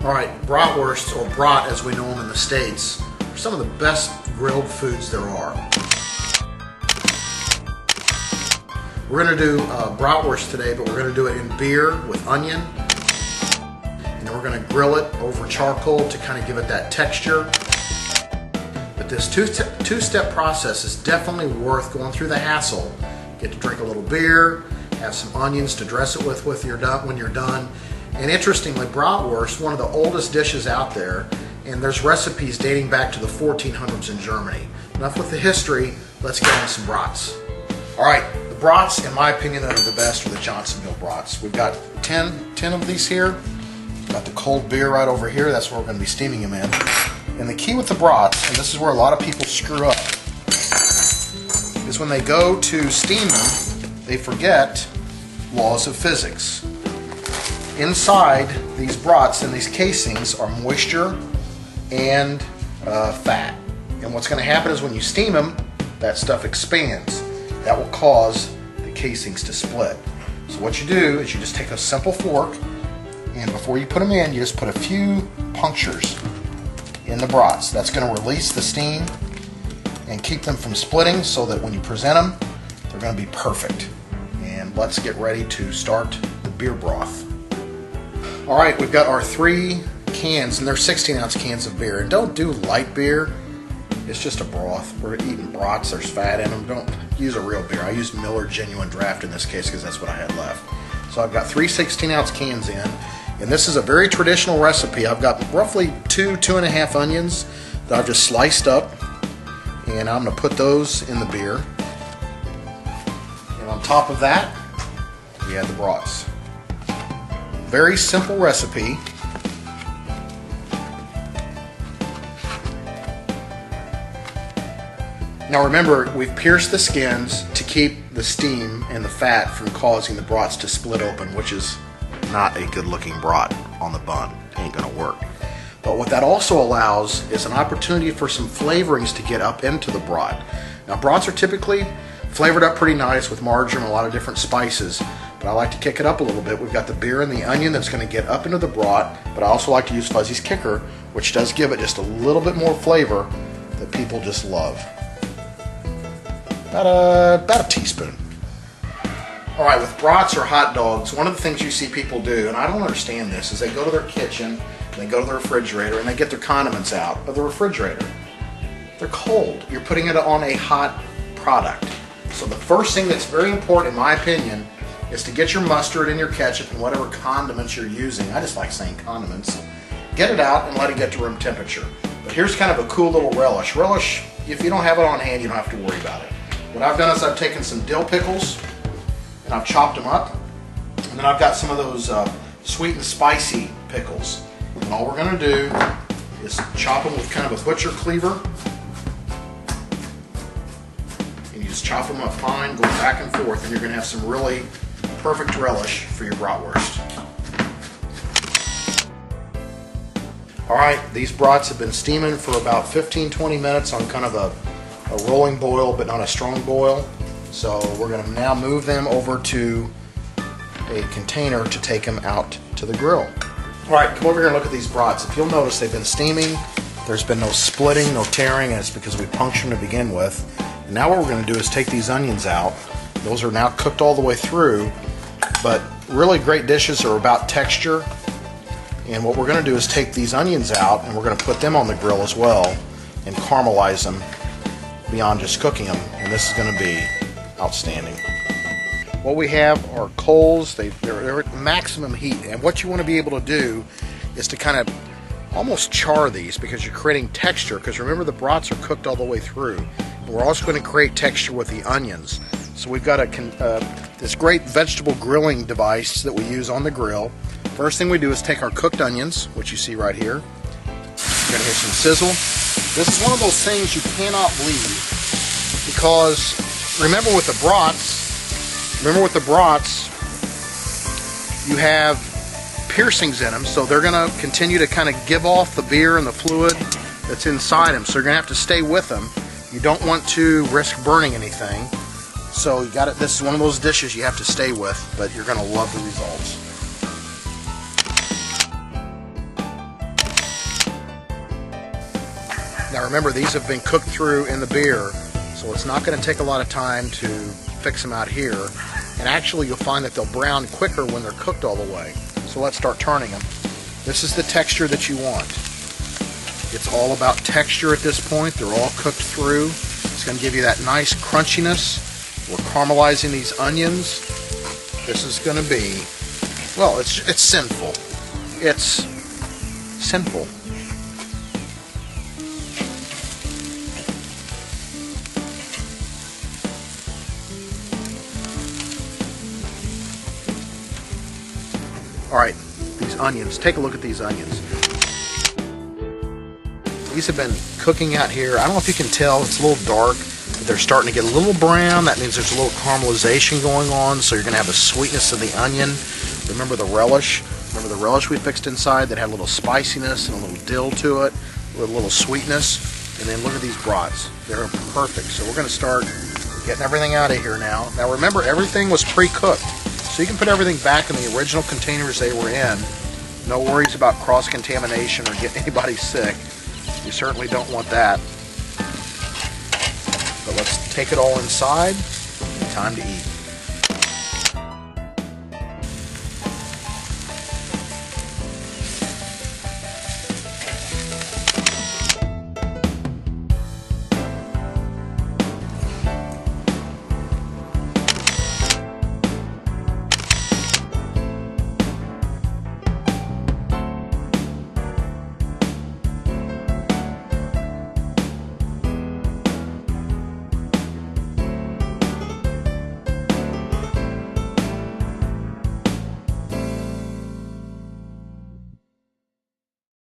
Alright, bratwursts, or brat as we know them in the States, are some of the best grilled foods there are. We're going to do bratwurst today, but we're going to do it in beer with onion. And then we're going to grill it over charcoal to kind of give it that texture. But this two-step process is definitely worth going through the hassle. Get to drink a little beer, have some onions to dress it with when you're done. And interestingly, bratwurst, one of the oldest dishes out there, and there's recipes dating back to the 1400s in Germany. Enough with the history, let's get on some brats. Alright, the brats, in my opinion, that are the best are the Johnsonville brats. We've got 10 of these here. Got the cold beer right over here, that's where we're going to be steaming them in. And the key with the brats, and this is where a lot of people screw up, is when they go to steam them, they forget laws of physics. Inside these brats and these casings are moisture and fat. And what's going to happen is when you steam them, that stuff expands. That will cause the casings to split. So what you do is you just take a simple fork, and before you put them in, you just put a few punctures in the brats. That's going to release the steam and keep them from splitting so that when you present them, they're going to be perfect. And let's get ready to start the beer broth. Alright, we've got our 3 cans, and they're 16-ounce cans of beer. And don't do light beer, it's just a broth. We're eating brats, there's fat in them. Don't use a real beer. I used Miller Genuine Draft in this case because that's what I had left. So I've got 3 16-ounce cans in, and this is a very traditional recipe. I've got roughly 2.5 onions that I've just sliced up, and I'm going to put those in the beer. And on top of that, we add the brats. Very simple recipe. Now remember, we've pierced the skins to keep the steam and the fat from causing the brats to split open, which is not a good looking brat on the bun. Ain't gonna work. But what that also allows is an opportunity for some flavorings to get up into the brat. Now brats are typically flavored up pretty nice with marjoram and a lot of different spices, but I like to kick it up a little bit. We've got the beer and the onion that's going to get up into the brat, but I also like to use Fuzzy's Kicker, which does give it just a little bit more flavor that people just love. About a teaspoon. Alright, with brats or hot dogs, one of the things you see people do, and I don't understand this, is they go to their kitchen, they go to the refrigerator, and they get their condiments out of the refrigerator. They're cold. You're putting it on a hot product. So the first thing that's very important, in my opinion, is to get your mustard and your ketchup and whatever condiments you're using. I just like saying condiments. Get it out and let it get to room temperature. But here's kind of a cool little relish. Relish, if you don't have it on hand, you don't have to worry about it. What I've done is I've taken some dill pickles and I've chopped them up. And then I've got some of those sweet and spicy pickles. And all we're going to do is chop them with kind of a butcher cleaver. And you just chop them up fine, go back and forth, and you're going to have some really perfect relish for your bratwurst. Alright, these brats have been steaming for about 15-20 minutes on kind of a rolling boil, but not a strong boil. So we're going to now move them over to a container to take them out to the grill. Alright, come over here and look at these brats. If you'll notice, they've been steaming. There's been no splitting, no tearing, and it's because we punctured them to begin with. And now what we're going to do is take these onions out. Those are now cooked all the way through, but really great dishes are about texture. And what we're going to do is take these onions out, and we're going to put them on the grill as well and caramelize them beyond just cooking them, and this is going to be outstanding. What we have are coals. They're at maximum heat, and what you want to be able to do is to kind of almost char these because you're creating texture, because remember the brats are cooked all the way through. And we're also going to create texture with the onions. So we've got this great vegetable grilling device that we use on the grill. First thing we do is take our cooked onions, which you see right here. You're going to hear some sizzle. This is one of those things you cannot bleed, because remember with the brats, you have piercings in them, so they're going to continue to kind of give off the beer and the fluid that's inside them. So you're going to have to stay with them. You don't want to risk burning anything. So you got it. This is one of those dishes you have to stay with, but you're going to love the results. remember, these have been cooked through in the beer, so it's not going to take a lot of time to fix them out here. And actually, you'll find that they'll brown quicker when they're cooked all the way. So let's start turning them. This is the texture that you want. It's all about texture at this point. They're all cooked through. It's going to give you that nice crunchiness. We're caramelizing these onions. This is going to be, well, it's sinful. It's sinful. All right, these onions. Take a look at these onions. These have been cooking out here. I don't know if you can tell, it's a little dark. They're starting to get a little brown. That means there's a little caramelization going on, so you're going to have the sweetness of the onion. Remember the relish? Remember the relish we fixed inside that had a little spiciness and a little dill to it, with a little sweetness. And then look at these brats. They're perfect. So we're going to start getting everything out of here now. Now remember, everything was pre-cooked. So you can put everything back in the original containers they were in. No worries about cross-contamination or getting anybody sick. You certainly don't want that. But let's take it all inside. Time to eat.